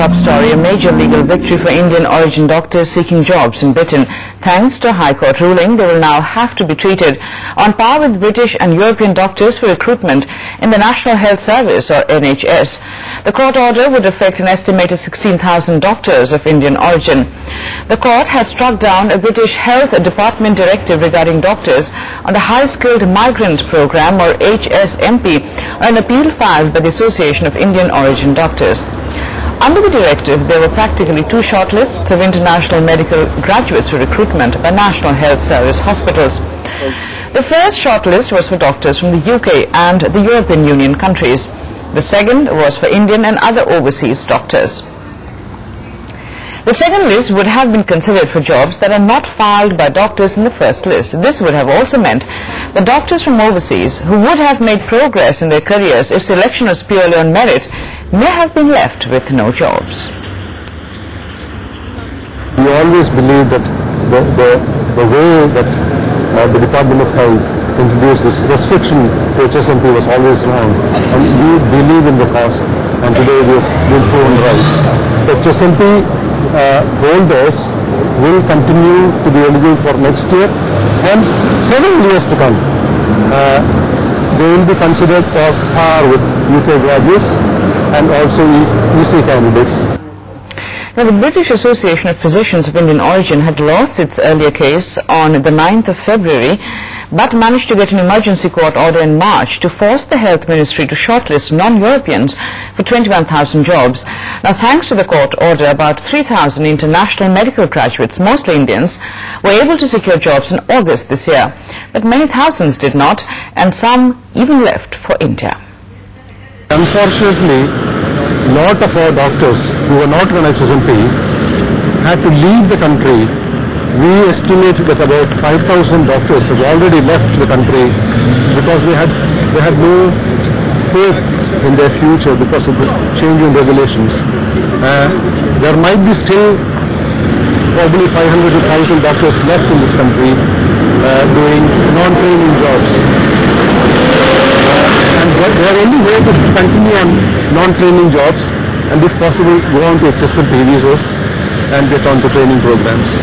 top story, a major legal victory for Indian origin doctors seeking jobs in Britain. Thanks to a High Court ruling, they will now have to be treated on par with British and European doctors for recruitment in the National Health Service, or NHS. The court order would affect an estimated 16,000 doctors of Indian origin. The court has struck down a British Health Department directive regarding doctors on the High Skilled Migrant Programme, or HSMP, an appeal filed by the Association of Indian Origin Doctors. Under the directive, there were practically two shortlists of international medical graduates for recruitment by National Health Service hospitals. The first shortlist was for doctors from the UK and the European Union countries. The second was for Indian and other overseas doctors. The second list would have been considered for jobs that are not filed by doctors in the first list. This would have also meant that doctors from overseas who would have made progress in their careers if selection was purely on merit may have been left with no jobs. We always believe that the way that the Department of Health introduced this restriction to HSMP was always wrong, and we believe in the cause, and today we have been proven right. HSMP holders will continue to be eligible for next year and several years to come. They will be considered for par with UK graduates and also EC candidates. Now, the British Association of Physicians of Indian Origin had lost its earlier case on the 9th of February, but managed to get an emergency court order in March to force the Health Ministry to shortlist non-Europeans for 21,000 jobs. Now, thanks to the court order, about 3,000 international medical graduates, mostly Indians, were able to secure jobs in August this year. But many thousands did not, and some even left for India. Unfortunately, a lot of our doctors who were not on HSMP had to leave the country. We estimate that about 5,000 doctors have already left the country because they had no hope in their future because of the changing regulations. There might be still probably 500 to 1,000 doctors left in this country doing non-training jobs. And their only hope is to continue on non-training jobs and if possible go on to HSMP visas and get on to training programs.